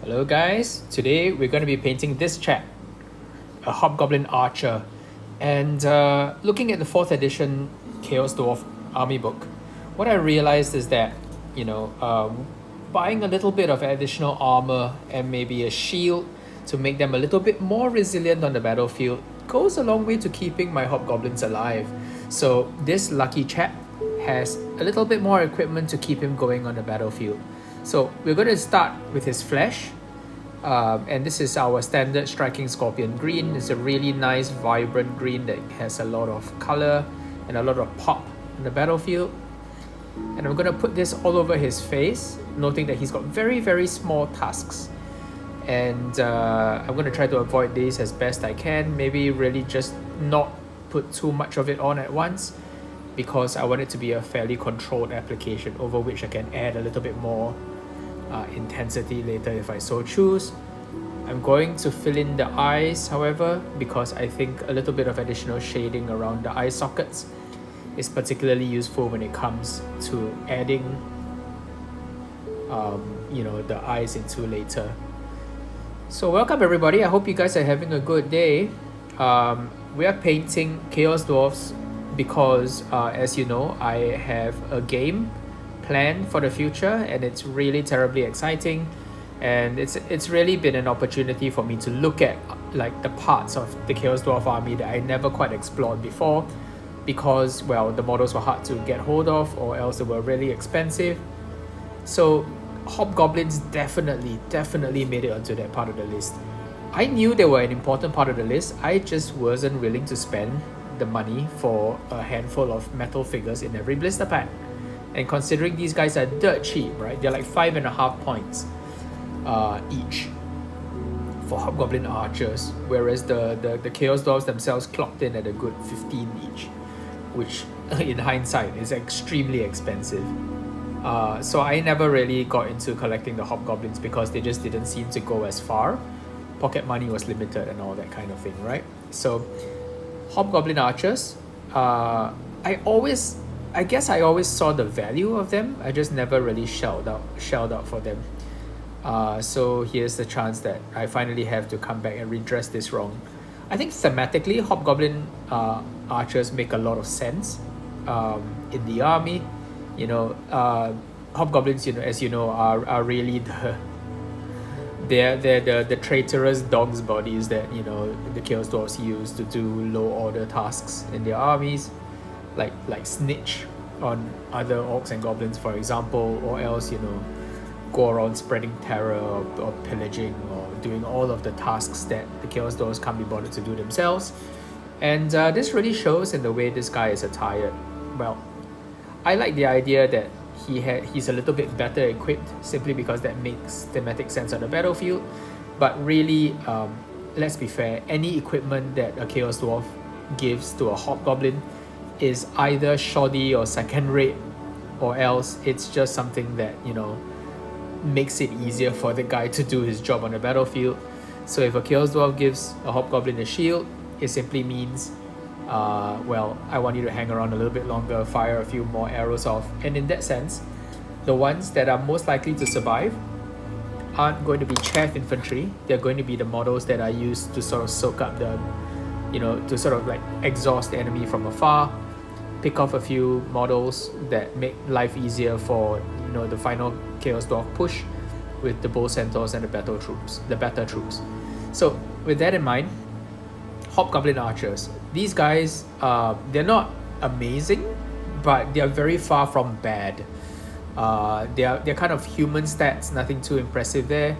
Hello guys, today we're going to be painting this chap, a Hobgoblin Archer, and looking at the 4th edition Chaos Dwarf army book, what I realized is that, buying a little bit of additional armor and maybe a shield to make them a little bit more resilient on the battlefield goes a long way to keeping my Hobgoblins alive. So this lucky chap has a little bit more equipment to keep him going on the battlefield. So we're going to start with his flesh, and this is our standard striking scorpion green. It's a really nice vibrant green that has a lot of color and a lot of pop on the battlefield. And I'm going to put this all over his face, noting that he's got very small tusks, and I'm going to try to avoid these as best I can. Maybe really just not put too much of it on at once, because I want it to be a fairly controlled application over which I can add a little bit more intensity later if I so choose. I'm going to fill in the eyes, however, because I think a little bit of additional shading around the eye sockets is particularly useful when it comes to adding the eyes into later. So welcome everybody, I hope you guys are having a good day. We are painting Chaos Dwarfs because as you know, I have a game planned for the future and it's really terribly exciting, and it's really been an opportunity for me to look at like the parts of the Chaos Dwarf army that I never quite explored before, because well, the models were hard to get hold of or else they were really expensive. So Hobgoblins definitely made it onto that part of the list. I knew they were an important part of the list, I just wasn't willing to spend the money for a handful of metal figures in every blister pack. And considering these guys are dirt cheap, right? They're like 5.5 points each for Hobgoblin Archers, whereas the Chaos Dwarves themselves clocked in at a good 15 each, which in hindsight is extremely expensive. So I never really got into collecting the Hobgoblins because they just didn't seem to go as far. Pocket money was limited and all that kind of thing, right? So Hobgoblin Archers, I guess I always saw the value of them. I just never really shelled out for them. So here's the chance that I finally have to come back and redress this wrong. I think thematically, Hobgoblin Archers make a lot of sense in the army. Hobgoblins, as you know, are really they're the traitorous dog's bodies that the Chaos Dwarfs use to do low order tasks in their armies, like snitch on other orcs and goblins, for example, or else go around spreading terror or pillaging or doing all of the tasks that the Chaos Dwarfs can't be bothered to do themselves. And this really shows in the way this guy is attired. Well, I like the idea that he's a little bit better equipped simply because that makes thematic sense on the battlefield. But really, let's be fair, any equipment that a Chaos Dwarf gives to a Hobgoblin is either shoddy or second rate, or else it's just something that makes it easier for the guy to do his job on the battlefield. So if a Chaos Dwarf gives a Hobgoblin a shield, it simply means well, I want you to hang around a little bit longer, fire a few more arrows off. And in that sense, the ones that are most likely to survive aren't going to be chaff infantry. They're going to be the models that are used to sort of soak up the, to sort of like exhaust the enemy from afar, pick off a few models that make life easier for the final Chaos Dwarf push with the bow centaurs and the battle troops. So with that in mind, Hobgoblin Archers, these guys, they're not amazing, but they're very far from bad. They're kind of human stats, nothing too impressive there,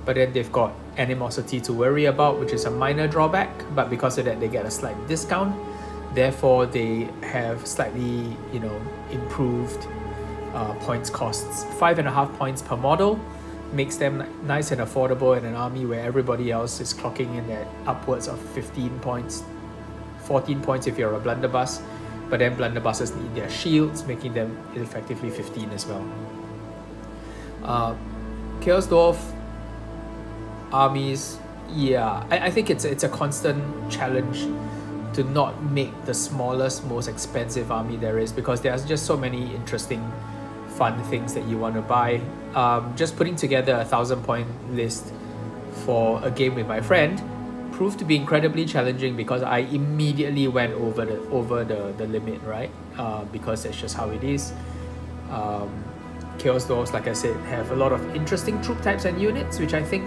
but then they've got animosity to worry about, which is a minor drawback, but because of that they get a slight discount. Therefore they have slightly improved points costs. 5.5 points per model makes them nice and affordable in an army where everybody else is clocking in at upwards of 15 points, 14 points if you're a blunderbuss, but then blunderbusses need their shields, making them effectively 15 as well. Chaos Dwarf armies, yeah, I think it's a constant challenge to not make the smallest, most expensive army there is, because there's just so many interesting fun things that you want to buy. Just putting together a 1,000-point list for a game with my friend proved to be incredibly challenging because I immediately went over the limit, right? Because that's just how it is. Chaos Dwarves, like I said, have a lot of interesting troop types and units, which I think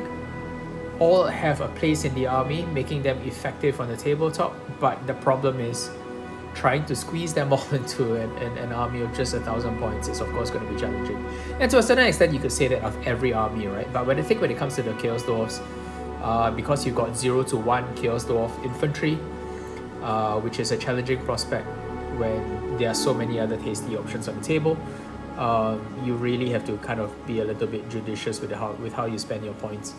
all have a place in the army, making them effective on the tabletop. But the problem is trying to squeeze them all into an army of just 1,000 points is of course going to be challenging. And to a certain extent, you could say that of every army, right? But when it comes to the Chaos Dwarves, because you've got 0 to 1 Chaos Dwarf infantry, which is a challenging prospect when there are so many other tasty options on the table, you really have to kind of be a little bit judicious with how you spend your points.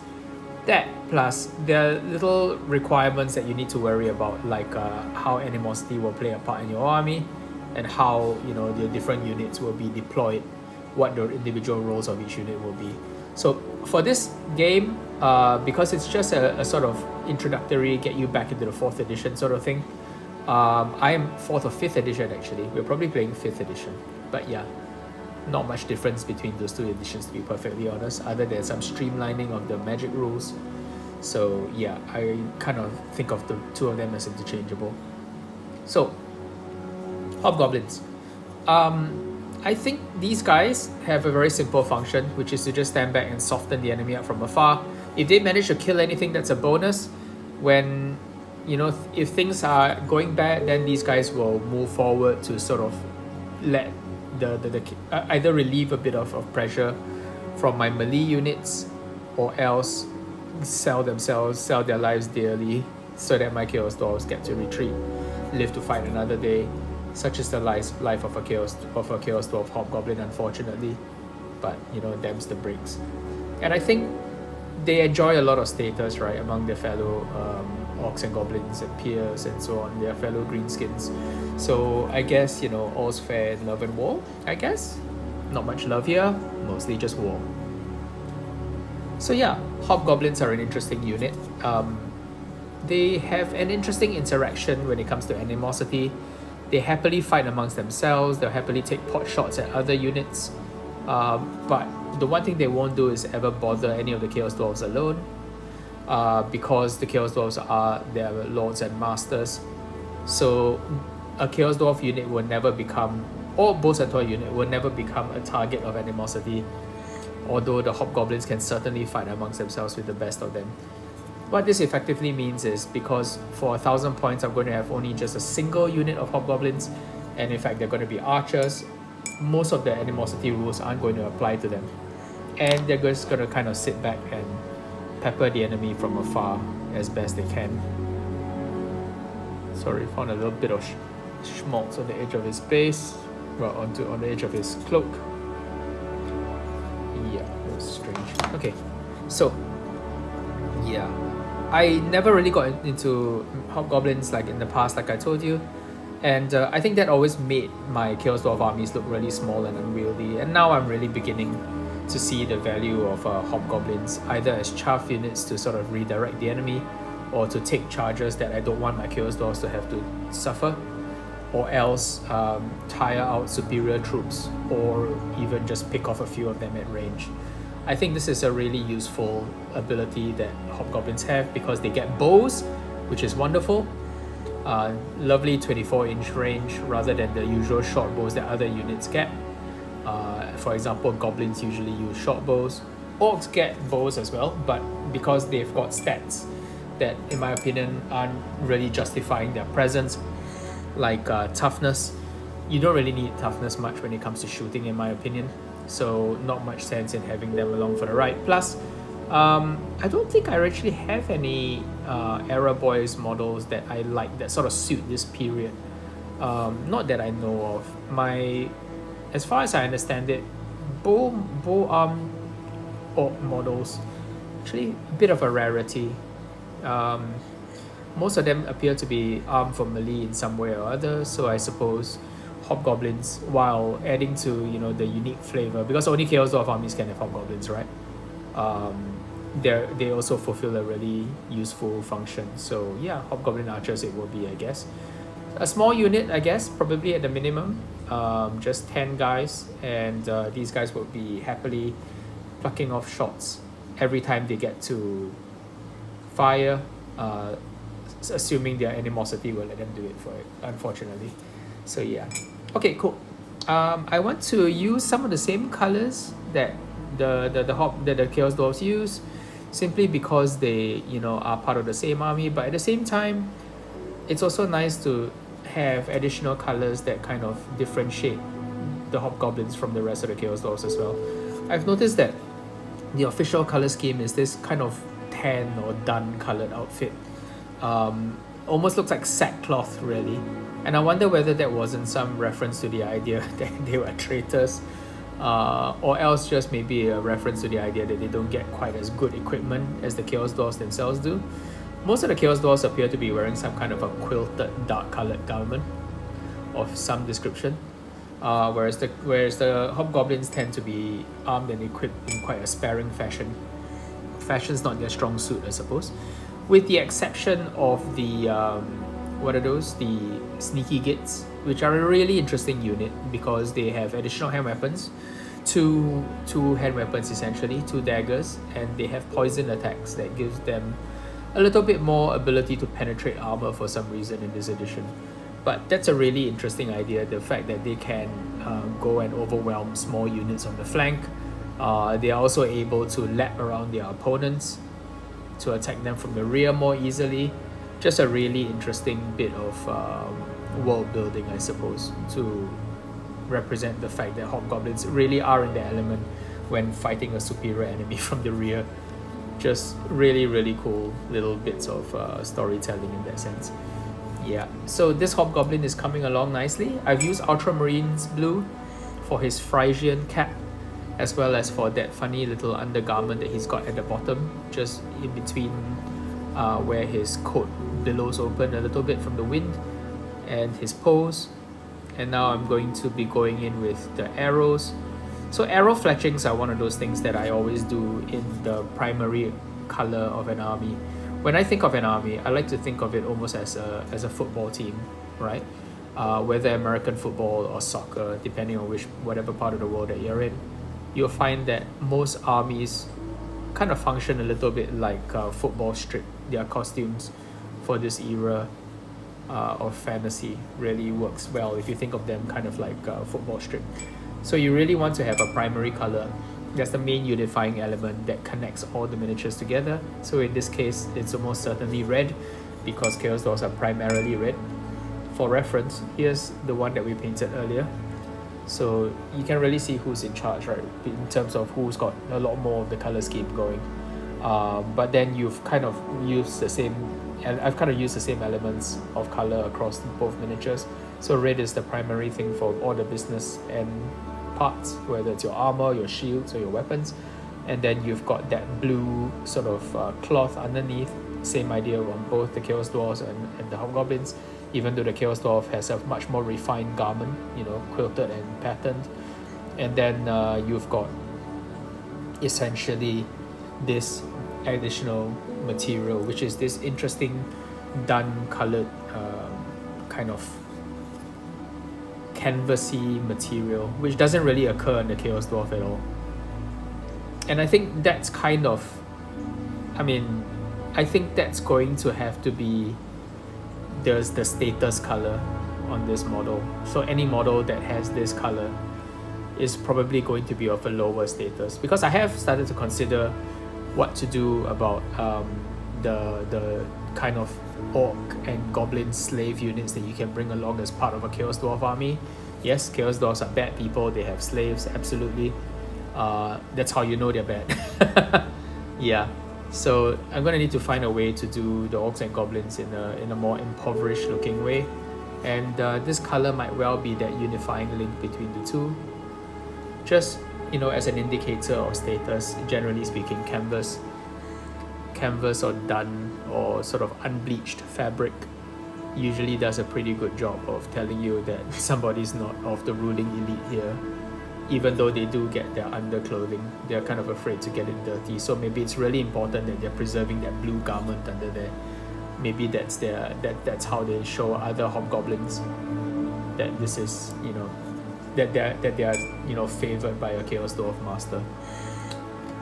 That plus there are little requirements that you need to worry about, like how animosity will play a part in your army, and how the different units will be deployed, what the individual roles of each unit will be. So for this game, because it's just a sort of introductory, get you back into the 4th edition sort of thing. I am 4th or 5th edition actually. We're probably playing 5th edition, but yeah, not much difference between those 2 editions, to be perfectly honest, other than some streamlining of the magic rules. So yeah, I kind of think of the 2 of them as interchangeable. So Hobgoblins, I think these guys have a very simple function, which is to just stand back and soften the enemy up from afar. If they manage to kill anything, that's a bonus. When if things are going bad, then these guys will move forward to sort of let the either relieve a bit of pressure from my melee units, or else sell their lives dearly so that my Chaos Dwarves get to retreat, live to fight another day. Such is the life of a Chaos Dwarf Hobgoblin, unfortunately. But them's the breaks. And I think they enjoy a lot of status, right, among their fellow orcs and goblins and peers and so on, their fellow greenskins. So I guess all's fair in love and war, I guess. Not much love here, mostly just war. So yeah, Hobgoblins are an interesting unit. They have an interesting interaction when it comes to animosity. They happily fight amongst themselves, they'll happily take pot shots at other units. But the one thing they won't do is ever bother any of the Chaos Dwarves alone, because the Chaos Dwarves are their lords and masters. So a Chaos Dwarf unit will never become, or Bow Centaur unit will never become a target of animosity, although the Hobgoblins can certainly fight amongst themselves with the best of them. What this effectively means is, because for 1,000 points I'm going to have only just a single unit of Hobgoblins, and in fact they're going to be archers, most of the animosity rules aren't going to apply to them, and they're just going to kind of sit back and pepper the enemy from afar as best they can. Sorry, found a little bit of schmaltz on the edge of his base, well, on the edge of his cloak. Yeah, that was strange. Okay, so yeah, I never really got into Hobgoblins like in the past, like I told you, and I think that always made my Chaos Dwarf armies look really small and unwieldy, and now I'm really beginning to see the value of Hobgoblins, either as chaff units to sort of redirect the enemy, or to take charges that I don't want my Chaos Dwarves to have to suffer, or else tire out superior troops, or even just pick off a few of them at range. I think this is a really useful ability that Hobgoblins have, because they get bows, which is wonderful. Lovely 24-inch range rather than the usual short bows that other units get. For example, goblins usually use short bows. Orcs get bows as well, but because they've got stats that, in my opinion, aren't really justifying their presence, like toughness, you don't really need toughness much when it comes to shooting, in my opinion. So not much sense in having them along for the ride. Plus, I don't think I actually have any Era Boys models that I like that sort of suit this period. Not that I know of. As far as I understand it, bow arm orc models actually a bit of a rarity. Most of them appear to be armed for melee in some way or other. So I suppose Hobgoblins, while adding to the unique flavor, because only Chaos Dwarf armies can have Hobgoblins, right? They also fulfill a really useful function. So yeah, Hobgoblin archers it will be, I guess. A small unit, I guess, probably at the minimum. just 10 guys, and these guys will be happily plucking off shots every time they get to fire, assuming their animosity will let them do it for it, unfortunately. So yeah. Okay, cool. I want to use some of the same colors that the Chaos Dwarves use, simply because they, you know, are part of the same army, but at the same time, it's also nice to have additional colors that kind of differentiate the Hobgoblins from the rest of the Chaos Dwarves as well. I've noticed that the official color scheme is this kind of tan or dun colored outfit. Almost looks like sackcloth, really. And I wonder whether that wasn't some reference to the idea that they were traitors, or else just maybe a reference to the idea that they don't get quite as good equipment as the Chaos Dwarves themselves do. Most of the Chaos Dwarves appear to be wearing some kind of a quilted dark colored garment of some description, whereas the Hobgoblins tend to be armed and equipped in quite a sparing fashion. Fashion's not their strong suit, I suppose, with the exception of the what are those? The Sneaky Gits, which are a really interesting unit because they have additional hand weapons, two hand weapons essentially, 2 daggers, and they have poison attacks that gives them a little bit more ability to penetrate armor for some reason in this edition. But that's a really interesting idea, the fact that they can go and overwhelm small units on the flank. They are also able to lap around their opponents to attack them from the rear more easily. Just a really interesting bit of world building, I suppose, to represent the fact that Hobgoblins really are in their element when fighting a superior enemy from the rear. Just really, really cool little bits of storytelling in that sense. Yeah, so this Hobgoblin is coming along nicely. I've used Ultramarine's blue for his Phrygian cap, as well as for that funny little undergarment that he's got at the bottom, just in between where his coat billows open a little bit from the wind, and his pose. And now I'm going to be going in with the arrows. So arrow fletchings are one of those things that I always do in the primary color of an army. When I think of an army, I like to think of it almost as a football team, right? Whether American football or soccer, depending on whatever part of the world that you're in, you'll find that most armies kind of function a little bit like football strip. Their costumes for this era of fantasy really works well if you think of them kind of like football strip. So you really want to have a primary color. That's the main unifying element that connects all the miniatures together. So in this case, it's almost certainly red because Chaos Dwarves are primarily red. For reference, here's the one that we painted earlier. So you can really see who's in charge, right? In terms of who's got a lot more of the color scheme going. But then you've kind of used the same, and I've kind of used the same elements of color across both miniatures. So red is the primary thing for all the business and parts, whether it's your armor, your shields, or your weapons. And then you've got that blue sort of cloth underneath. Same idea on both the Chaos Dwarves and the Hobgoblins, even though the Chaos Dwarf has a much more refined garment, you know, quilted and patterned. And then you've got essentially this additional material, which is this interesting dun colored kind of canvasy material, which doesn't really occur in the Chaos Dwarf at all. And I think that's kind of, I think that's going to have to be the status color on this model. So any model that has this color is probably going to be of a lower status, because I have started to consider what to do about the kind of orc and goblin slave units that you can bring along as part of a Chaos Dwarf army. Yes, Chaos Dwarfs are bad people, they have slaves, absolutely. That's how you know they're bad. Yeah, so I'm gonna need to find a way to do the orcs and goblins in a more impoverished looking way, and this color might well be that unifying link between the two. Just, you know, as an indicator of status, generally speaking, canvas or dun or sort of unbleached fabric usually does a pretty good job of telling you that somebody's not of the ruling elite here. Even though they do get their underclothing, they're kind of afraid to get it dirty. So maybe it's really important that they're preserving that blue garment under there. Maybe that's how they show other hobgoblins that this is, you know, that they are favored by a Chaos Dwarf master.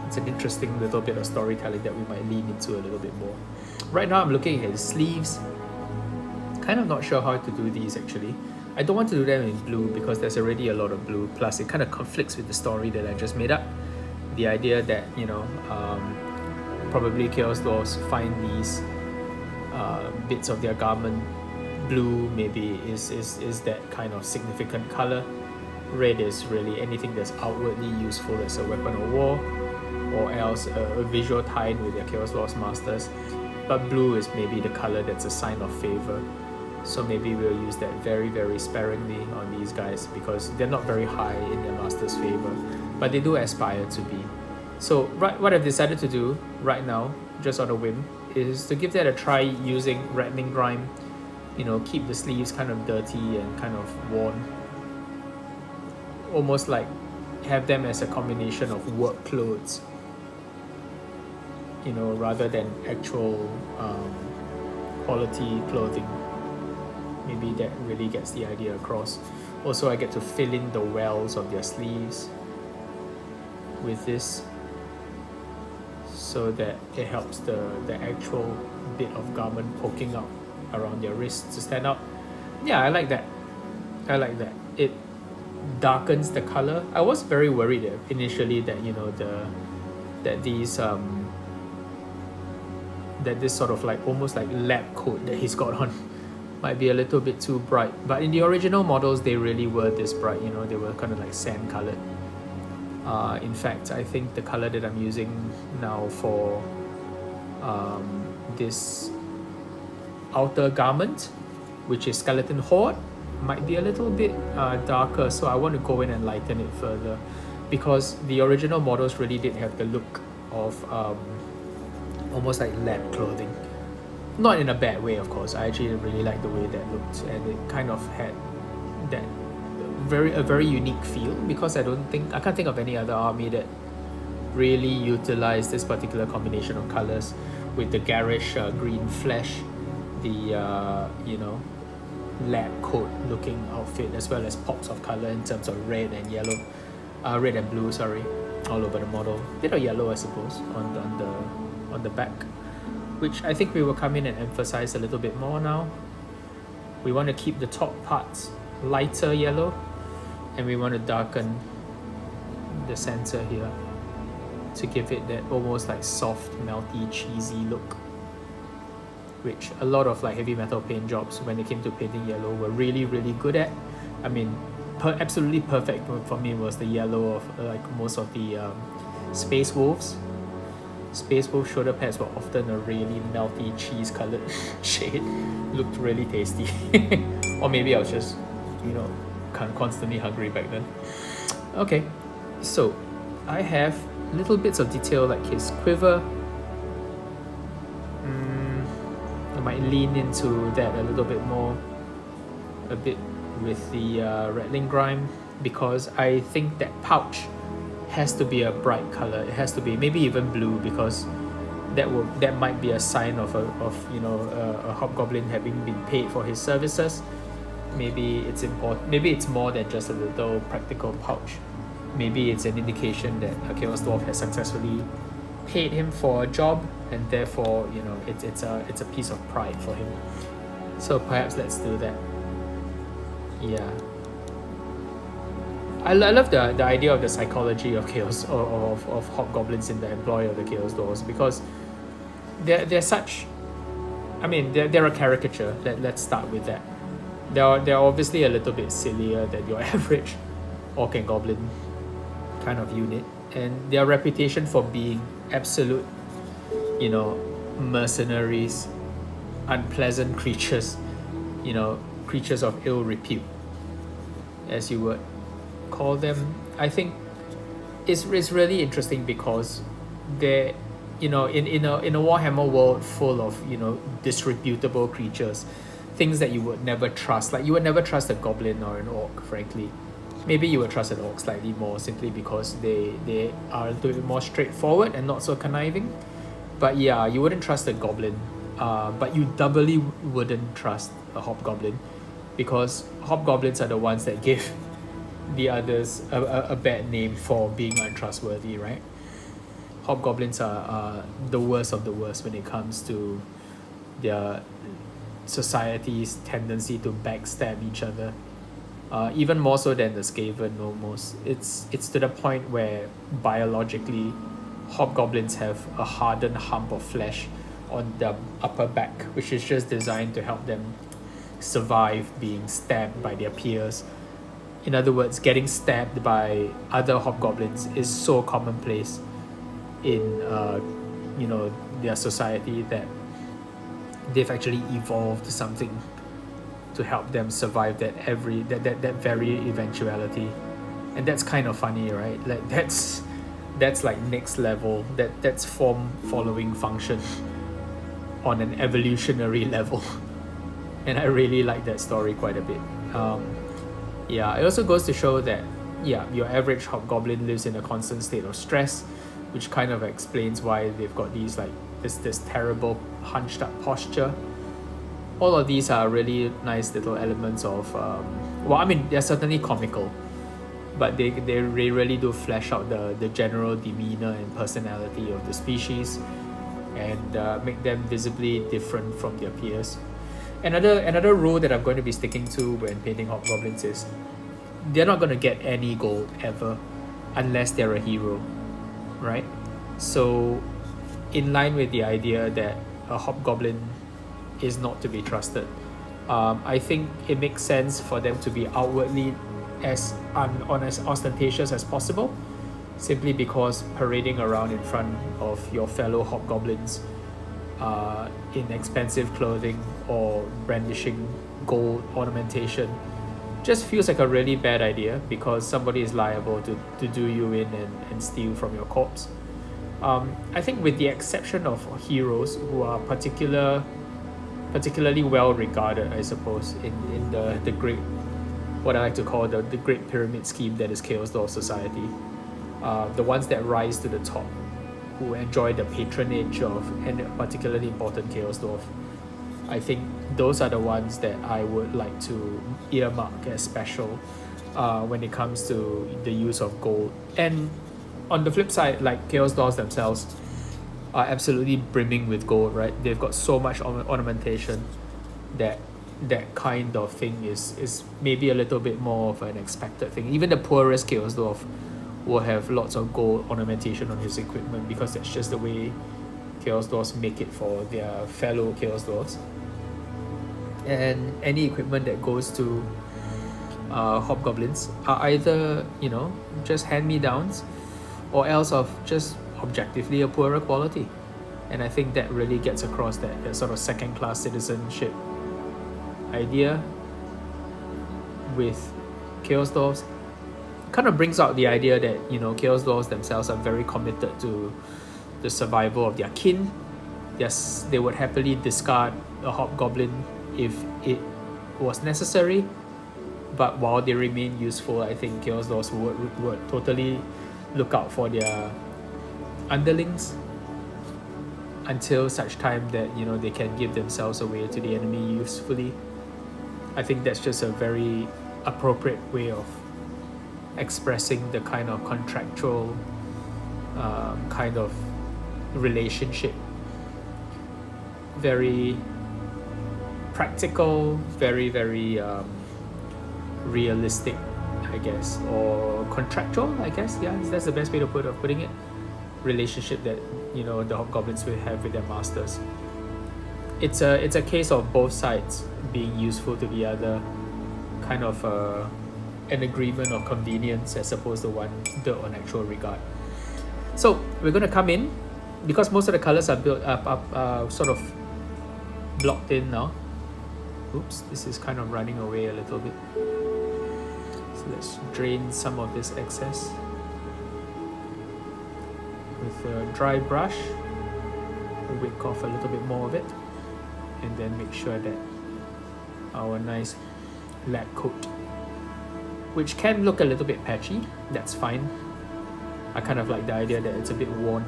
It's an interesting little bit of storytelling that we might lean into a little bit more. Right now I'm looking at his sleeves. Kind of not sure how to do these actually. I don't want to do them in blue because there's already a lot of blue, plus it kind of conflicts with the story that I just made up. The idea that probably Chaos Dwarfs find these bits of their garment blue maybe is that kind of significant color. Red is really anything that's outwardly useful as a weapon of war, or else a visual tie-in with their Chaos Dwarfs masters. But blue is maybe the color that's a sign of favor. So maybe we'll use that very, very sparingly on these guys because they're not very high in their master's favor, but they do aspire to be. So what I've decided to do right now, just on a whim, is to give that a try using Rattling Grime. Keep the sleeves kind of dirty and kind of worn. Almost like have them as a combination of work clothes, rather than actual quality clothing. Maybe that really gets the idea across. Also, I get to fill in the wells of their sleeves with this so that it helps the actual bit of garment poking out around their wrists to stand out. Yeah, I like that. It darkens the color. I was very worried initially that that this sort of like almost like lab coat that he's got on might be a little bit too bright, but in the original models they really were this bright. They were kind of like sand colored. In fact, I think the color that I'm using now for this outer garment, which is Skeleton Horde, might be a little bit darker, so I want to go in and lighten it further, because the original models really did have the look of almost like lab clothing. Not in a bad way, of course. I actually really like the way that looked, and it kind of had that a very unique feel, because I can't think of any other army that really utilized this particular combination of colors with the garish green flesh, the lab coat looking outfit, as well as pops of color in terms of red and yellow, red and blue, sorry, all over the model. Bit of yellow, I suppose, on the back, which I think we will come in and emphasize a little bit more now. We want to keep the top parts lighter yellow, and we want to darken the center here to give it that almost like soft, melty, cheesy look, which a lot of like heavy metal paint jobs, when it came to painting yellow, were really, really good at. I mean, absolutely perfect for me was the yellow of like most of the Space Wolves. Space Wolf shoulder pads were often a really melty cheese colored shade. Looked really tasty. Or maybe I was just, constantly hungry back then. Okay, so I have little bits of detail like his quiver. I might lean into that a little bit more, a bit with the Rattling Grime, because I think that pouch has to be a bright color. It has to be maybe even blue, because that might be a sign of a hobgoblin having been paid for his services. Maybe it's important. Maybe it's more than just a little practical pouch. Maybe it's an indication that a Chaos Dwarf has successfully paid him for a job, and therefore it's a piece of pride for him. So perhaps let's do that. Yeah. I love the idea of the psychology of Chaos of Hobgoblins in the employ of the Chaos Dwarves, because they're such. I mean, they're a caricature. Let's start with that. They're obviously a little bit sillier than your average Orc and Goblin kind of unit, and their reputation for being absolute, mercenaries, unpleasant creatures, creatures of ill repute, as you would call them. I think it's really interesting because they're, in a Warhammer world full of, disreputable creatures, things that you would never trust. Like, you would never trust a goblin or an orc, frankly. Maybe you would trust an orc slightly more, simply because they are a little bit more straightforward and not so conniving. But yeah, you wouldn't trust a goblin, but you doubly wouldn't trust a hobgoblin, because hobgoblins are the ones that give the others a bad name for being untrustworthy, right? Hobgoblins are the worst of the worst when it comes to their society's tendency to backstab each other. Even more so than the Skaven almost. It's to the point where biologically hobgoblins have a hardened hump of flesh on their upper back, which is just designed to help them survive being stabbed by their peers. In other words, getting stabbed by other hobgoblins is so commonplace in their society that they've actually evolved something to help them survive that very eventuality. And that's kind of funny, right? Like that's like next level. That's form following function on an evolutionary level. And I really like that story quite a bit. Yeah, it also goes to show that your average hobgoblin lives in a constant state of stress, which kind of explains why they've got these like this terrible hunched up posture. All of these are really nice little elements of they're certainly comical, but they really do flesh out the general demeanor and personality of the species and make them visibly different from their peers. Another rule that I'm going to be sticking to when painting hobgoblins is they're not going to get any gold ever unless they're a hero, right? So in line with the idea that a hobgoblin is not to be trusted, I think it makes sense for them to be outwardly as ostentatious as possible, simply because parading around in front of your fellow hobgoblins in expensive clothing or brandishing gold ornamentation just feels like a really bad idea, because somebody is liable to do you in and steal from your corpse. I think with the exception of heroes who are particularly well regarded, I suppose, in the great, what I like to call the great pyramid scheme that is Chaos Dwarf society, the ones that rise to the top, who enjoy the patronage of a particularly important Chaos Dwarf, I think those are the ones that I would like to earmark as special when it comes to the use of gold. And on the flip side, like Chaos Dwarfs themselves are absolutely brimming with gold, right? They've got so much ornamentation that kind of thing is maybe a little bit more of an expected thing. Even the poorest Chaos Dwarf will have lots of gold ornamentation on his equipment, because that's just the way Chaos Dwarfs make it for their fellow Chaos Dwarfs. And any equipment that goes to hobgoblins are either just hand-me-downs or else of just objectively a poorer quality. And I think that really gets across that sort of second-class citizenship idea with Chaos Dwarfs. Kind of brings out the idea that Chaos Dwarfs themselves are very committed to the survival of their kin. Yes, they would happily discard a hobgoblin if it was necessary, but while they remain useful, I think Chaos Dwarfs would totally look out for their underlings until such time that they can give themselves away to the enemy usefully. I think that's just a very appropriate way of expressing the kind of contractual kind of relationship. Very practical, very realistic, I guess, or contractual, I guess. Yeah, that's the best way of putting it. Relationship that the hobgoblins will have with their masters. It's a case of both sides being useful to the other, kind of an agreement of convenience as opposed to one built on actual regard. So we're going to come in, because most of the colors are built up sort of blocked in now. Oops, this is kind of running away a little bit. So let's drain some of this excess with a dry brush. Wick off a little bit more of it, and then make sure that our nice lab coat, which can look a little bit patchy, that's fine. I kind of like the idea that it's a bit worn,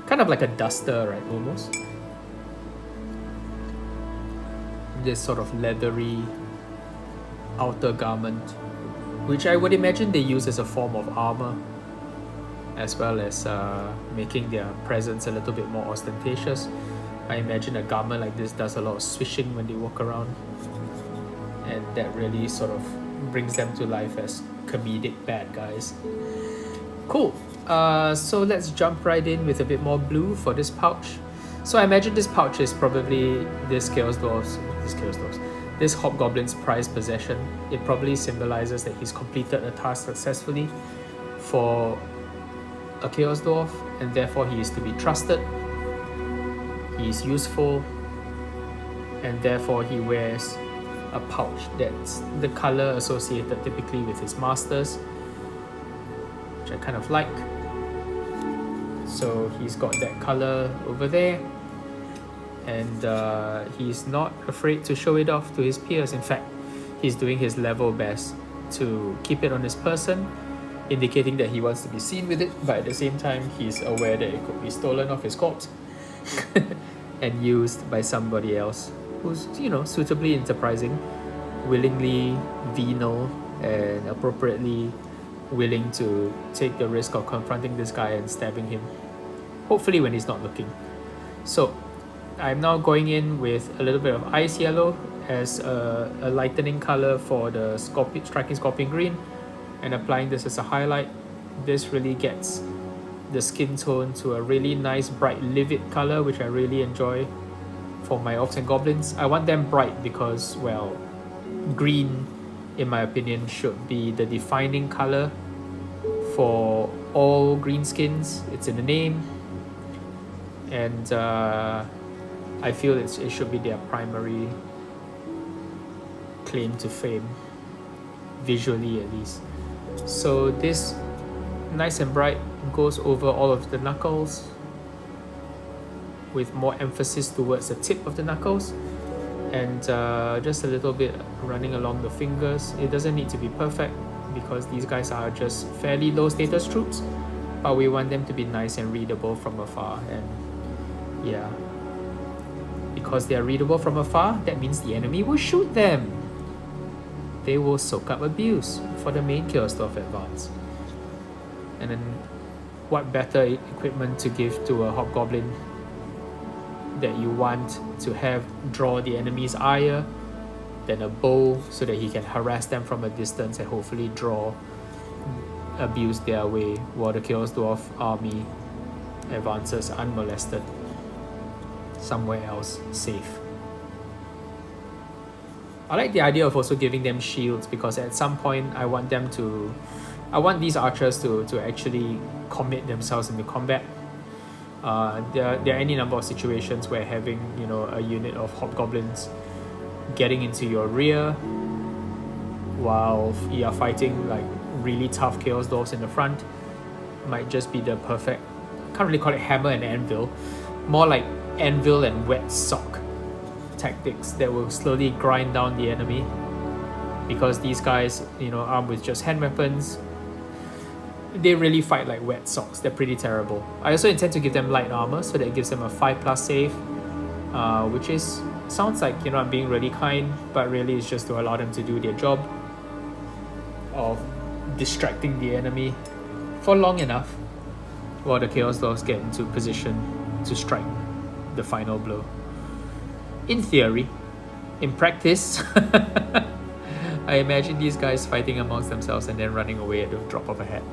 kind of like a duster, right, almost. This sort of leathery outer garment which I would imagine they use as a form of armor, as well as making their presence a little bit more ostentatious. I imagine a garment like this does a lot of swishing when they walk around, and that really sort of brings them to life as comedic bad guys. Cool. So let's jump right in with a bit more blue for this pouch. So I imagine this pouch is probably this Hobgoblin's prized possession. It probably symbolizes that he's completed a task successfully for a Chaos Dwarf, and therefore he is to be trusted. He is useful, and therefore he wears a pouch that's the color associated typically with his masters, which I kind of like. So he's got that color over there, and he's not afraid to show it off to his peers. In fact, he's doing his level best to keep it on his person, indicating that he wants to be seen with it, but at the same time he's aware that it could be stolen off his corpse and used by somebody else who's, you know, suitably enterprising, willingly venal, and appropriately willing to take the risk of confronting this guy and stabbing him, hopefully when he's not looking. So I'm now going in with a little bit of ice yellow as a lightening color for the striking scorpion green, and applying this as a highlight. This really gets the skin tone to a really nice bright livid color, which I really enjoy for my orcs and goblins. I want them bright because, well, green in my opinion should be the defining color for all greenskins. It's in the name, and I feel it should be their primary claim to fame, visually at least. So this nice and bright goes over all of the knuckles, with more emphasis towards the tip of the knuckles, and just a little bit running along the fingers. It doesn't need to be perfect because these guys are just fairly low status troops, but we want them to be nice and readable from afar. And yeah, because they are readable from afar, that means the enemy will shoot them. They will soak up abuse for the main Chaos Dwarf advance. And then what better equipment to give to a Hobgoblin that you want to have draw the enemy's ire than a bow, so that he can harass them from a distance and hopefully draw abuse their way while the Chaos Dwarf army advances unmolested somewhere else safe. I like the idea of also giving them shields, because at some point I want these archers to actually commit themselves into combat. There are any number of situations where having, you know, a unit of Hobgoblins getting into your rear while you are fighting like really tough Chaos Dwarfs in the front might just be the perfect, I can't really call it hammer and anvil, more like anvil and wet sock tactics that will slowly grind down the enemy, because these guys, you know, armed with just hand weapons, they really fight like wet socks. They're pretty terrible. I also intend to give them light armor, so that it gives them a 5+ save, which sounds like, you know, I'm being really kind, but really it's just to allow them to do their job of distracting the enemy for long enough while the Chaos Dwarfs get into position to strike the final blow. In theory. In practice, I imagine these guys fighting amongst themselves and then running away at the drop of a hat.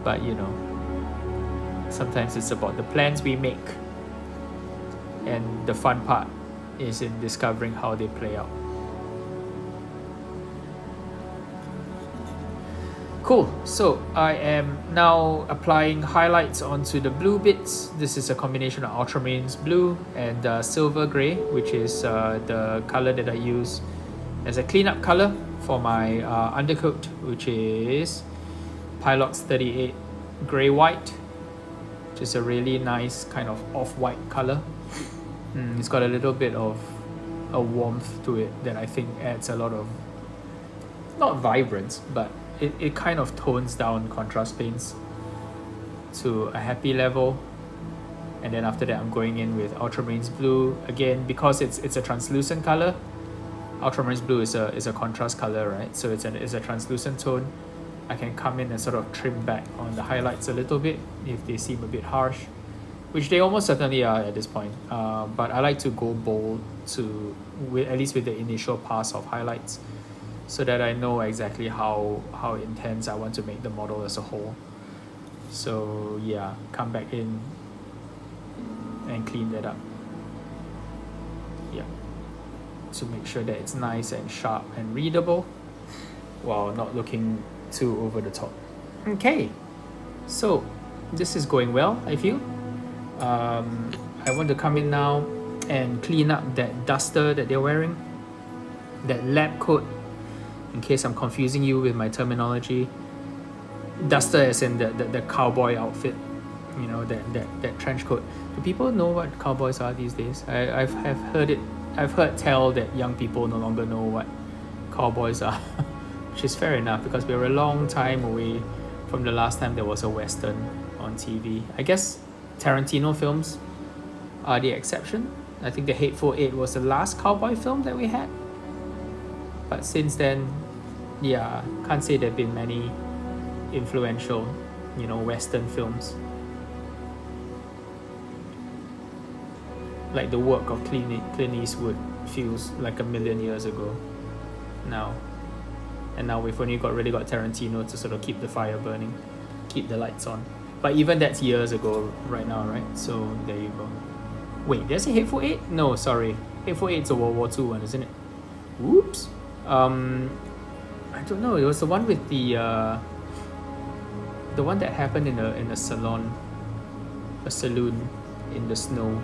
But you know, sometimes it's about the plans we make, and the fun part is in discovering how they play out. Cool, so I am now applying highlights onto the blue bits. This is a combination of ultramarine blue and silver grey, which is the color that I use as a cleanup color for my undercoat, which is Pylox 38 grey white, which is a really nice kind of off-white color. It's got a little bit of a warmth to it that I think adds a lot of, not vibrance, but it kind of tones down contrast paints to a happy level. And then after that I'm going in with ultramarine blue again, because it's a translucent color. ultramarine blue is a contrast color, right? So it's a translucent tone. I can come in and sort of trim back on the highlights a little bit if they seem a bit harsh, which they almost certainly are at this point. But I like to go bold at least with the initial pass of highlights, so that I know exactly how intense I want to make the model as a whole. So yeah, come back in and clean that up. Yeah, to make sure that it's nice and sharp and readable while not looking too over the top. Okay, so this is going well, I feel. I want to come in now and clean up that duster that they're wearing, that lab coat, in case I'm confusing you with my terminology. Duster as in the cowboy outfit, you know, that trench coat. Do people know what cowboys are these days? I've heard tell that young people no longer know what cowboys are, which is fair enough because we were a long time away from the last time there was a Western on TV. I guess Tarantino films are the exception. I think The Hateful Eight was the last cowboy film that we had. But since then, yeah, can't say there have been many influential, you know, Western films. Like the work of Clint Eastwood feels like a million years ago now. And now we've only really got Tarantino to sort of keep the fire burning, keep the lights on. But even that's years ago right now, right? So there you go. Wait, did I say Hateful Eight? No, sorry. Hateful Eight's a World War II one, isn't it? Whoops. I don't know. It was the one with the one that happened in a saloon in the snow.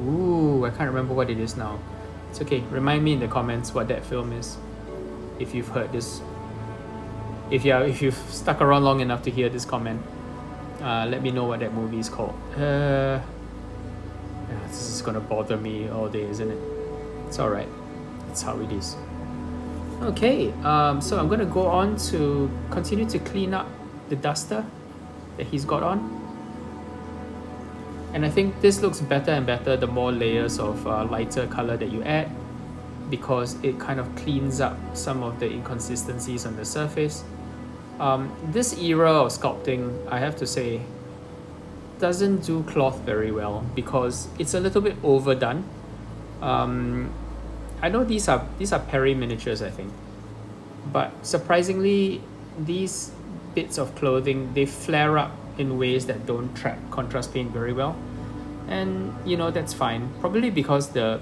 Ooh, I can't remember what it is now. It's okay. Remind me in the comments what that film is, if you've heard this. If you've stuck around long enough to hear this comment, let me know what that movie is called. This is gonna bother me all day, isn't it? It's alright. That's how it is. Okay, so I'm gonna go on to continue to clean up the duster that he's got on. And I think this looks better and better the more layers of lighter color that you add, because it kind of cleans up some of the inconsistencies on the surface. This era of sculpting, I have to say, doesn't do cloth very well because it's a little bit overdone. I know these are Perry miniatures, I think, but surprisingly, these bits of clothing, they flare up in ways that don't track contrast paint very well, and you know, that's fine. Probably because the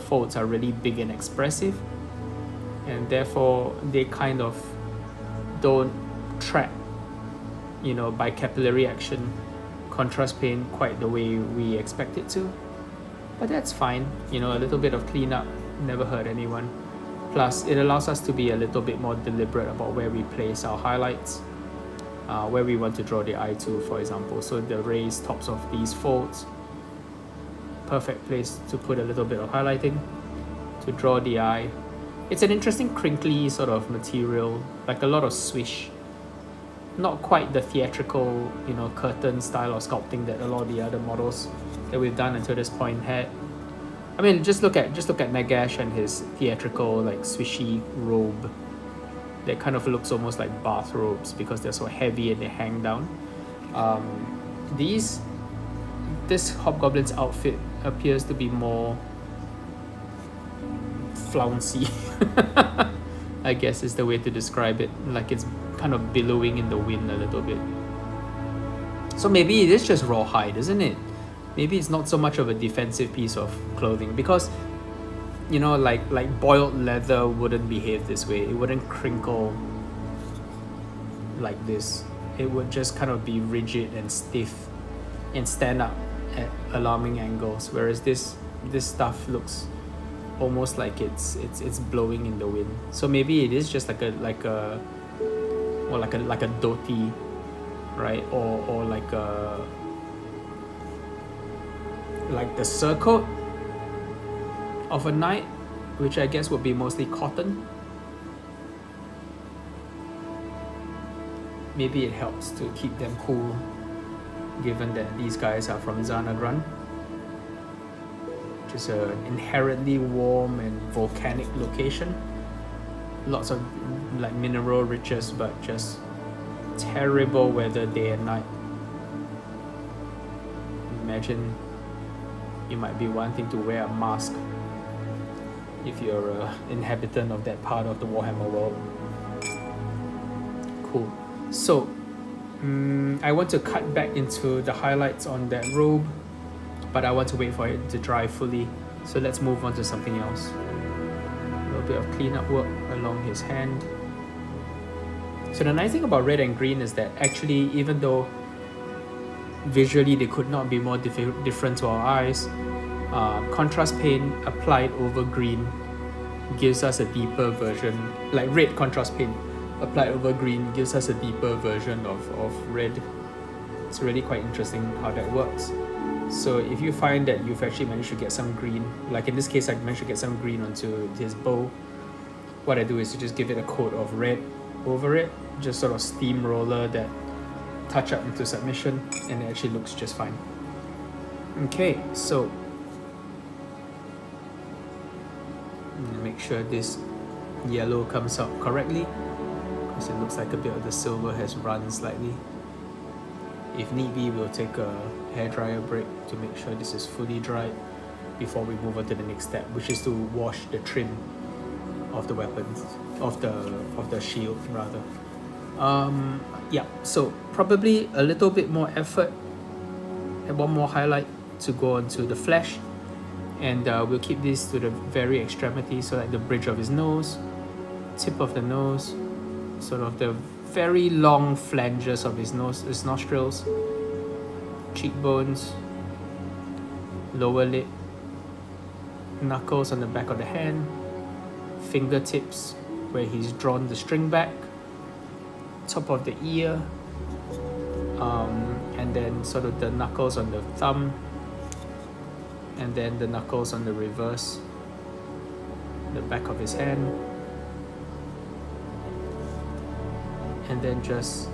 folds are really big and expressive, and therefore they kind of don't track, you know, by capillary action contrast paint quite the way we expect it to. But that's fine, you know, a little bit of cleanup never hurt anyone. Plus, it allows us to be a little bit more deliberate about where we place our highlights, where we want to draw the eye to, for example. So the raised tops of these folds, perfect place to put a little bit of highlighting to draw the eye. It's an interesting crinkly sort of material, like a lot of swish. Not quite the theatrical, you know, curtain style of sculpting that a lot of the other models that we've done until this point had. I mean, just look at Nagash and his theatrical, like, swishy robe that kind of looks almost like bathrobes because they're so heavy and they hang down. This Hobgoblin's outfit appears to be more flouncy, I guess is the way to describe it. Like it's kind of billowing in the wind a little bit. So maybe it is just rawhide, isn't it? Maybe it's not so much of a defensive piece of clothing because, you know, like boiled leather wouldn't behave this way. It wouldn't crinkle like this. It would just kind of be rigid and stiff and stand up at alarming angles. Whereas this stuff looks almost like it's blowing in the wind. So maybe it is just like a dhoti, right? Or like the surcoat of a knight, which I guess would be mostly cotton. Maybe it helps to keep them cool, given that these guys are from Xanagran. which is an inherently warm and volcanic location. Lots of like mineral riches, but just terrible weather day and night. Imagine you might be wanting to wear a mask if you're an inhabitant of that part of the Warhammer world. Cool. So I want to cut back into the highlights on that robe, but I want to wait for it to dry fully. So let's move on to something else. A little bit of cleanup work along his hand. So the nice thing about red and green is that actually, even though visually they could not be more different to our eyes, contrast paint applied over green gives us a deeper version, like red contrast paint applied over green gives us a deeper version of red. It's really quite interesting how that works. So if you find that you've actually managed to get some green, like in this case I managed to get some green onto his bow, what I do is to just give it a coat of red over it, just sort of steamroller that touch up into submission, and it actually looks just fine. Okay, so make sure this yellow comes out correctly, because it looks like a bit of the silver has run slightly. If need be, we'll take a hairdryer break to make sure this is fully dried before we move on to the next step, which is to wash the trim of the weapons, of the shield rather. Yeah, so probably a little bit more effort and one more highlight to go onto the flesh, and we'll keep this to the very extremity, so like the bridge of his nose, tip of the nose, sort of the very long flanges of his nose, his nostrils, cheekbones, lower lip, knuckles on the back of the hand, fingertips where he's drawn the string back, top of the ear, and then sort of the knuckles on the thumb, and then the knuckles on the reverse, the back of his hand, and then just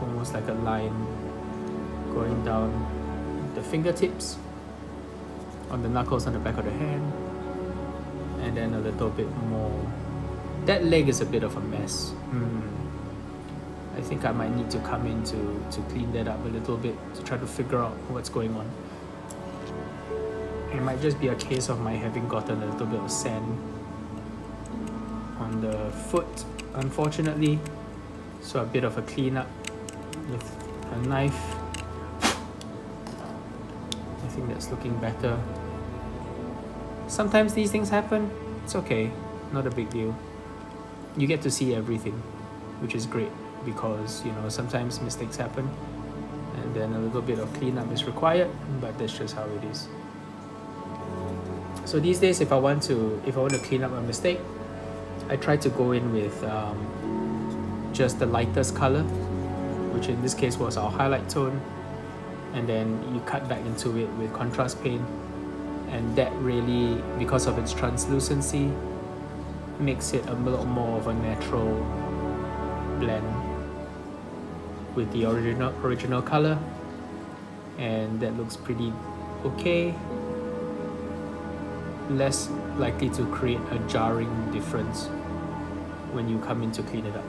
almost like a line going down the fingertips, on the knuckles on the back of the hand, and then a little bit more. That leg is a bit of a mess. I think I might need to come in to clean that up a little bit, to try to figure out what's going on. It might just be a case of my having gotten a little bit of sand on the foot, unfortunately. So a bit of a cleanup with a knife. I think that's looking better. Sometimes these things happen. It's okay, not a big deal. You get to see everything, which is great, because you know sometimes mistakes happen, and then a little bit of cleanup is required, but that's just how it is. So these days, if I want to clean up a mistake, I try to go in with just the lightest color, which in this case was our highlight tone, and then you cut back into it with contrast paint, and that really, because of its translucency, makes it a little more of a natural blend with the original color, and that looks pretty okay. Less likely to create a jarring difference when you come in to clean it up.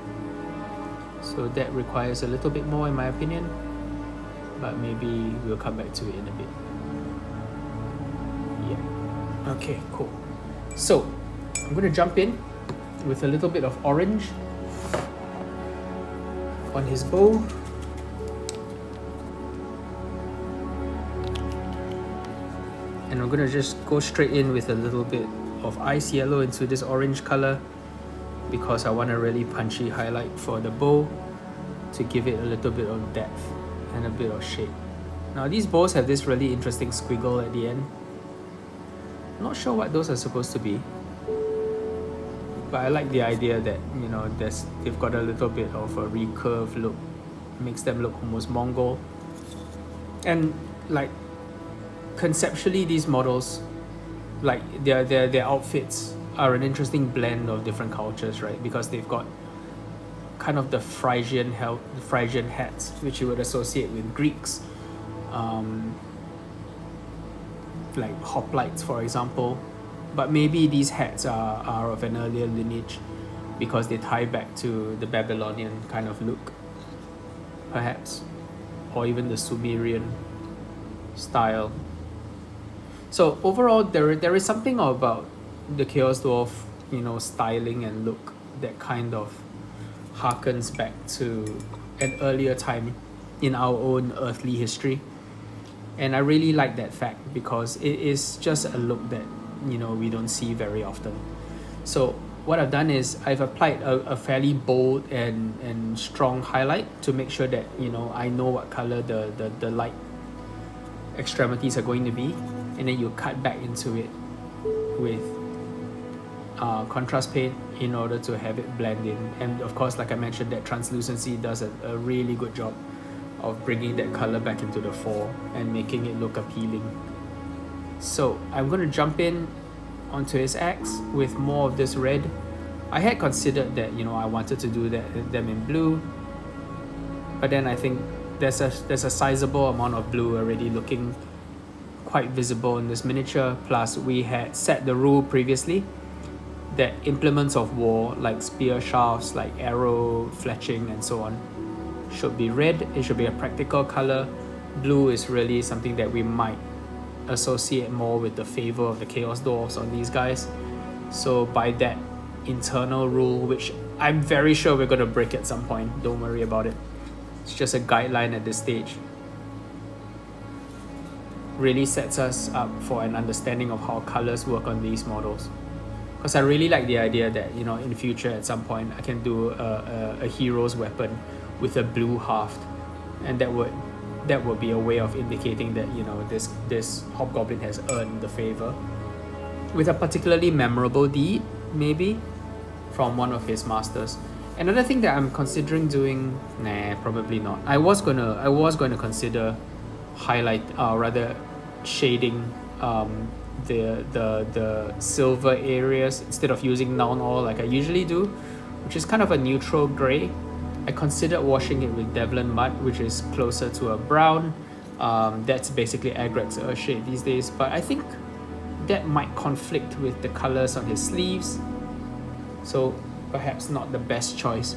So that requires a little bit more in my opinion, but maybe we'll come back to it in a bit. Yeah. Okay, cool. So I'm going to jump in with a little bit of orange on his bow. And I'm going to just go straight in with a little bit of ice yellow into this orange color, because I want a really punchy highlight for the bow to give it a little bit of depth and a bit of shape. Now these bows have this really interesting squiggle at the end. Not sure what those are supposed to be, but I like the idea that, you know, they've got a little bit of a recurve look, makes them look almost Mongol. And like conceptually, these models, like their outfits are an interesting blend of different cultures, right? Because they've got kind of the Phrygian hats, which you would associate with Greeks, like hoplites, for example. But maybe these hats are of an earlier lineage because they tie back to the Babylonian kind of look, perhaps, or even the Sumerian style. So overall, there is something about the Chaos Dwarf, styling and look that kind of harkens back to an earlier time in our own earthly history. And I really like that fact because it is just a look that, we don't see very often. So what I've done is I've applied a fairly bold and strong highlight to make sure that, I know what color the light extremities are going to be. And then you cut back into it with contrast paint in order to have it blend in. And of course, like I mentioned, that translucency does a really good job of bringing that color back into the fore and making it look appealing. So I'm going to jump in onto his axe with more of this red. I had considered that, I wanted to do them in blue, but then I think there's a sizable amount of blue already looking quite visible in this miniature. Plus we had set the rule previously that implements of war like spear shafts, like arrow fletching and so on, should be red. It should be a practical color. Blue is really something that we might associate more with the favor of the Chaos Dwarfs on these guys. So by that internal rule, which I'm very sure we're going to break at some point, don't worry about it, it's just a guideline at this stage, really sets us up for an understanding of how colors work on these models. Because I really like the idea that, in future at some point I can do a hero's weapon with a blue haft, and that would be a way of indicating that, this hobgoblin has earned the favor with a particularly memorable deed, maybe from one of his masters. Another thing that I'm considering doing, probably not. I was gonna consider rather shading the silver areas instead of using Nuln Oil like I usually do, which is kind of a neutral gray. I considered washing it with Devlin Mud, which is closer to a brown. That's basically Aggaros Earth shade these days, but I think that might conflict with the colors on his sleeves, so perhaps not the best choice.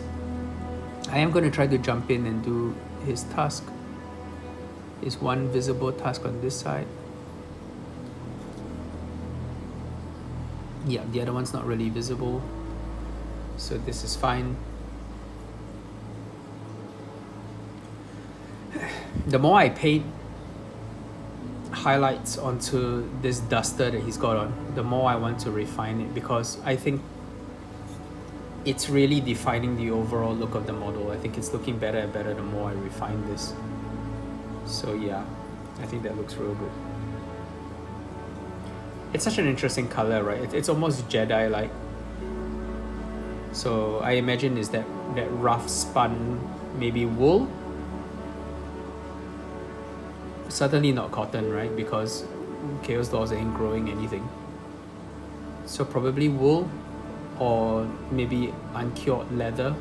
I am going to try to jump in and do his tusk. Is one visible tusk on this side. Yeah, the other one's not really visible, so this is fine. The more I paint highlights onto this duster that he's got on, the more I want to refine it, because I think it's really defining the overall look of the model. I think it's looking better and better the more I refine this. So yeah, I think that looks real good. It's such an interesting color, right? It's almost Jedi-like. So I imagine is that rough spun, maybe wool? Certainly not cotton, right? Because Chaos Dwarfs ain't growing anything. So probably wool, or maybe uncured leather.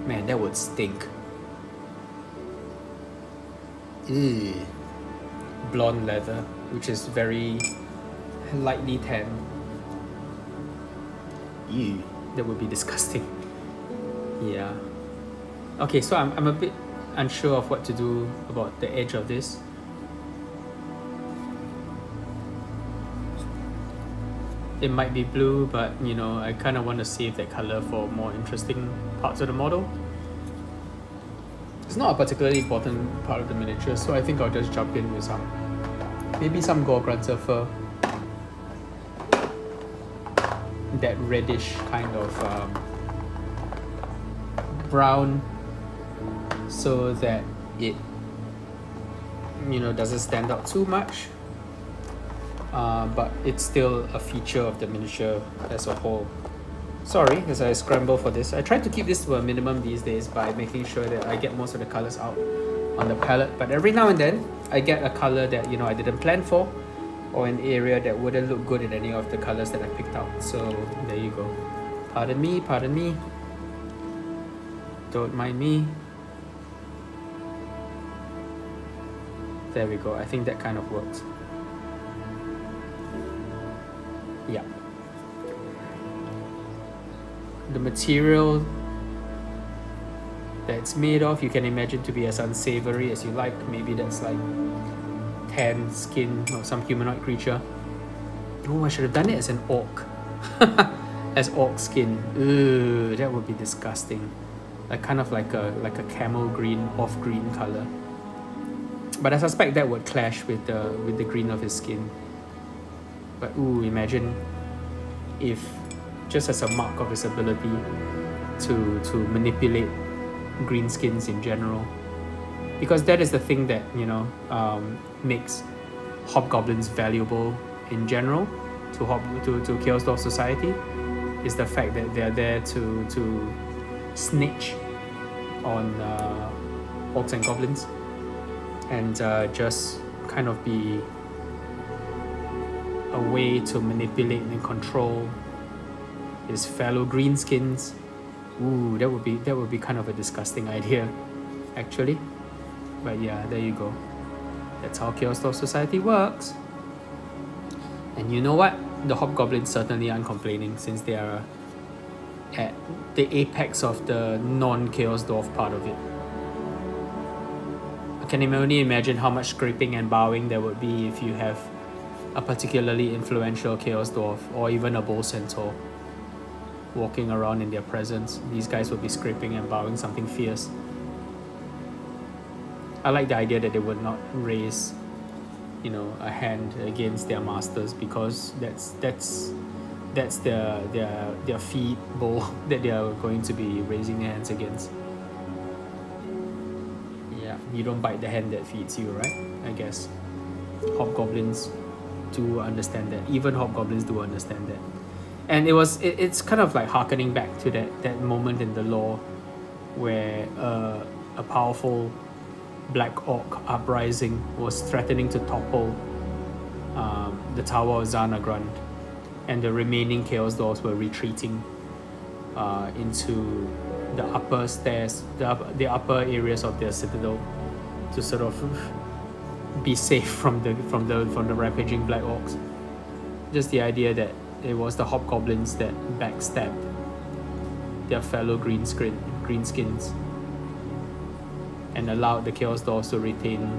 Man, that would stink. Ew. Blonde leather, which is very lightly tanned. Ew, that would be disgusting. Yeah. Okay, so I'm a bit unsure of what to do about the edge of this. It might be blue, but I kind of want to save that color for more interesting parts of the model. It's not a particularly important part of the miniature, so I think I'll just jump in with maybe some Gore-Grunter fur. That reddish kind of brown, so that it doesn't stand out too much. But it's still a feature of the miniature as a whole. Sorry, as I scramble for this. I try to keep this to a minimum these days by making sure that I get most of the colors out on the palette. But every now and then, I get a color that I didn't plan for, or an area that wouldn't look good in any of the colors that I picked out. So there you go. Pardon me, pardon me. Don't mind me. There we go. I think that kind of works. Yeah. The material that it's made of, you can imagine to be as unsavory as you like. Maybe that's like tan skin of some humanoid creature. Oh, I should have done it as an orc. As orc skin. Ugh, that would be disgusting. Like kind of like a camel green, off green color. But I suspect that would clash with the green of his skin. But ooh, imagine if just as a mark of his ability to manipulate greenskins in general, because that is the thing that makes hobgoblins valuable in general to Chaos Dwarf society, is the fact that they're there to snitch on orcs and goblins, and just kind of be a way to manipulate and control his fellow greenskins. Ooh, that would be kind of a disgusting idea, actually. But yeah, there you go. That's how Chaos Dwarf society works. And you know what? The hobgoblins certainly aren't complaining, since they are at the apex of the non-Chaos Dwarf part of it. I can only imagine how much scraping and bowing there would be if you have a particularly influential Chaos Dwarf, or even a Bull Centaur, walking around in their presence. These guys would be scraping and bowing something fierce. I like the idea that they would not raise, a hand against their masters, because that's their feed bowl that they are going to be raising their hands against. Yeah, you don't bite the hand that feeds you, right? I guess hobgoblins do understand that. Even hobgoblins do understand that. And it's kind of like harkening back to that moment in the lore where a powerful Black Orc uprising was threatening to topple the Tower of Xanagrand, and the remaining Chaos Dwarfs were retreating into the upper stairs, the upper areas of their citadel, to sort of be safe from the rampaging Black Orcs. Just the idea that it was the hobgoblins that backstabbed their fellow greenskins and allowed the Chaos Dwarfs to retain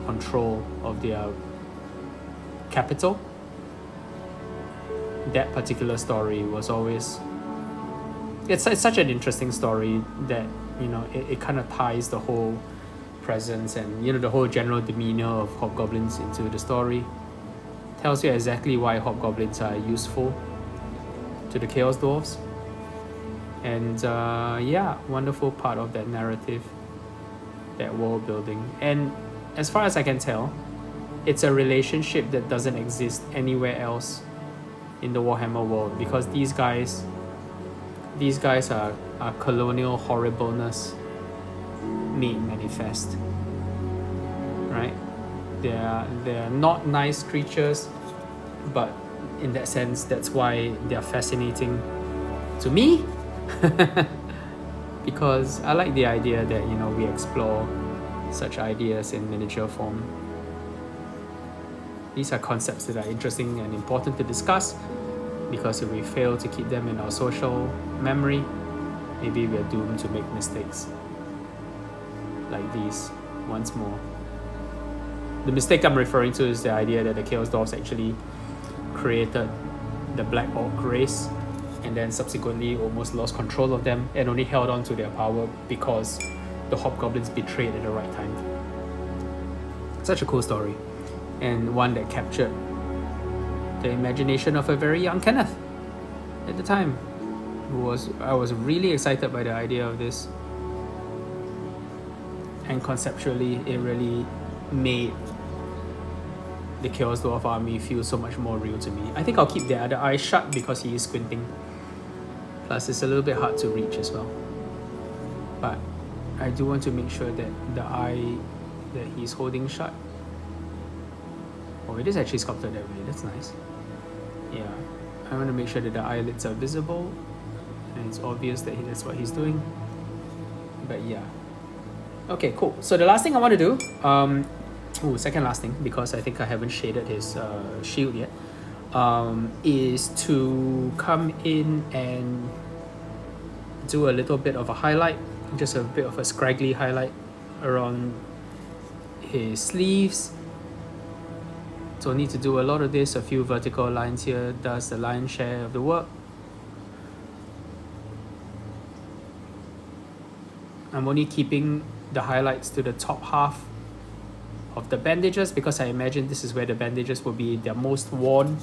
control of their capital. That particular story was always... It's such an interesting story that, it kind of ties the whole presence and, the whole general demeanor of hobgoblins into the story. Tells you exactly why hobgoblins are useful to the Chaos Dwarfs. And yeah, wonderful part of that narrative, that world building. And as far as I can tell, it's a relationship that doesn't exist anywhere else in the Warhammer world, because these guys are colonial horribleness made manifest, right? They're not nice creatures, but in that sense, that's why they're fascinating to me. Because I like the idea that we explore such ideas in miniature form. These are concepts that are interesting and important to discuss, because if we fail to keep them in our social memory, maybe we are doomed to make mistakes like these once more. The mistake I'm referring to is the idea that the Chaos Dwarfs actually created the Black Orc race, and then subsequently almost lost control of them and only held on to their power because the hobgoblins betrayed at the right time. Such a cool story, and one that captured the imagination of a very young Kenneth at the time. I was really excited by the idea of this, and conceptually it really made the Chaos Dwarf army feel so much more real to me. I think I'll keep the other eye shut because he is squinting. Plus it's a little bit hard to reach as well. But I do want to make sure that the eye that he's holding shut... Oh, it is actually sculpted that way. That's nice. Yeah. I want to make sure that the eyelids are visible and it's obvious that that's what he's doing. But yeah. Okay, cool. So the last thing I want to do... second last thing, because I think I haven't shaded his shield yet. is to come in and do a little bit of a highlight, just a bit of a scraggly highlight around his sleeves. Don't need to do a lot of this. A few vertical lines here does the lion's share of the work. I'm only keeping the highlights to the top half of the bandages because I imagine this is where the bandages will be the most worn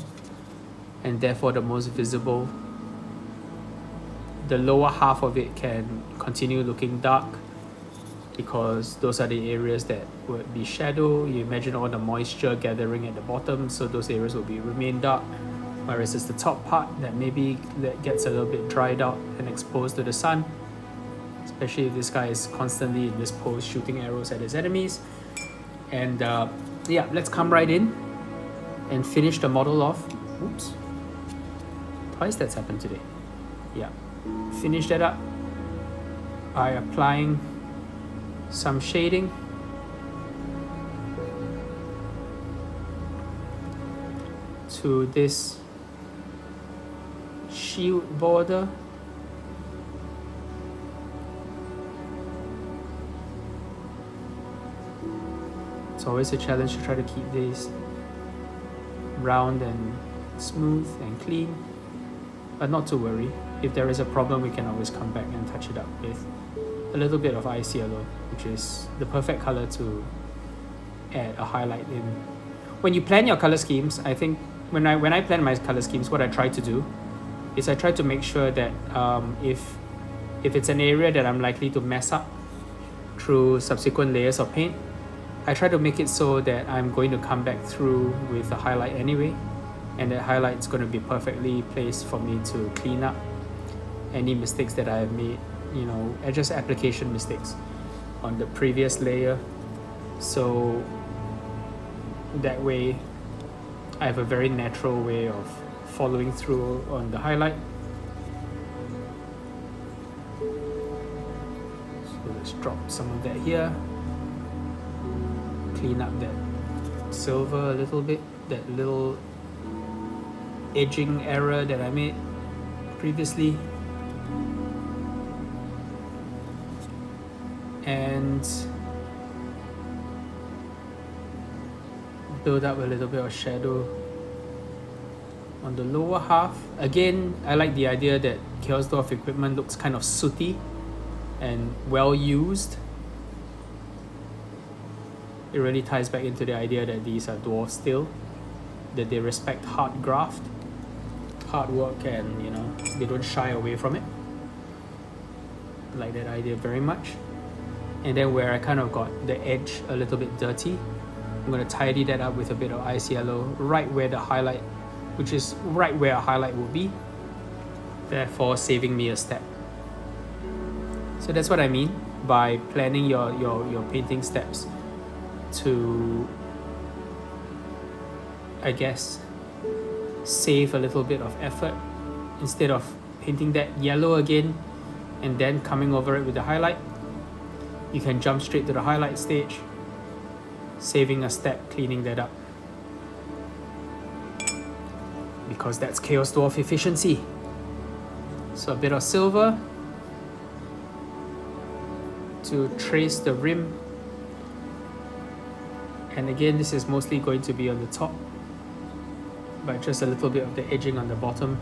and therefore the most visible. The lower half of it can continue looking dark because those are the areas that would be shadow. You imagine all the moisture gathering at the bottom, so those areas will remain dark, whereas it's the top part that gets a little bit dried out and exposed to the sun, especially if this guy is constantly in this pose shooting arrows at his enemies. And yeah, let's come right in and finish the model off. Oops, twice that's happened today. Yeah, finish that up by applying some shading. To this shield border. It's always a challenge to try to keep these round and smooth and clean, but not to worry. If there is a problem, we can always come back and touch it up with a little bit of ice yellow, which is the perfect color to add a highlight in. When you plan your color schemes, I think when I plan my color schemes, what I try to do is I try to make sure that if it's an area that I'm likely to mess up through subsequent layers of paint, I try to make it so that I'm going to come back through with a highlight anyway, and that highlight is going to be perfectly placed for me to clean up any mistakes that I have made, you know, just application mistakes on the previous layer. So that way I have a very natural way of following through on the highlight. So let's drop some of that here, clean up that silver a little bit, that little edging error that I made previously, and build up a little bit of shadow on the lower half. Again, I like the idea that Chaos Dwarf equipment looks kind of sooty and well used. It really ties back into the idea that these are dwarves still, that they respect hard graft, hard work, and, you know, they don't shy away from it. I like that idea very much. And then where I kind of got the edge a little bit dirty, I'm going to tidy that up with a bit of ice yellow right where the highlight, which is right where a highlight will be, therefore saving me a step. So that's what I mean by planning your painting steps to, I guess, save a little bit of effort. Instead of painting that yellow again and then coming over it with the highlight, you can jump straight to the highlight stage, saving a step cleaning that up, because that's Chaos Dwarf efficiency. So a bit of silver to trace the rim, and again this is mostly going to be on the top, but just a little bit of the edging on the bottom.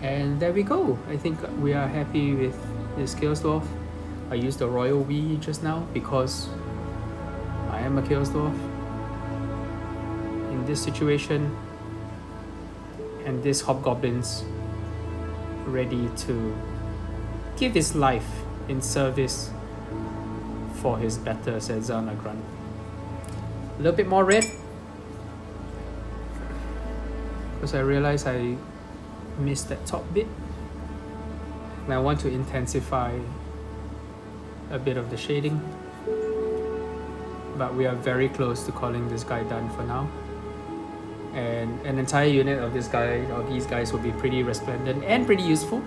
And there we go. I think we are happy with this Chaos Dwarf. I used the Royal We just now because I am a Chaos Dwarf in this situation, and this Hobgoblin's ready to give his life in service for his better, said Zanagran. A little bit more red, because I realized I missed that top bit, and I want to intensify a bit of the shading, but we are very close to calling this guy done for now. And an entire unit of this guy, or these guys, will be pretty resplendent and pretty useful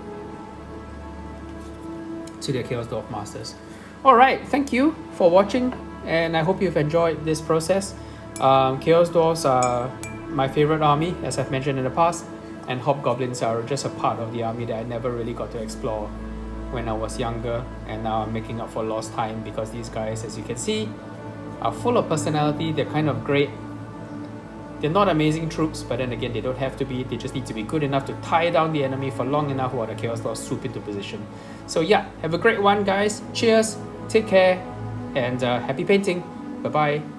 to their Chaos Dwarf Masters. Alright, thank you for watching, and I hope you've enjoyed this process. Chaos Dwarves are my favorite army, as I've mentioned in the past, and Hobgoblins are just a part of the army that I never really got to explore when I was younger, and now I'm making up for lost time because these guys, as you can see, are full of personality. They're kind of great. They're not amazing troops, but then again, they don't have to be. They just need to be good enough to tie down the enemy for long enough while the Chaos Dwarves swoop into position. So yeah, have a great one, guys. Cheers, take care, and happy painting. Bye-bye.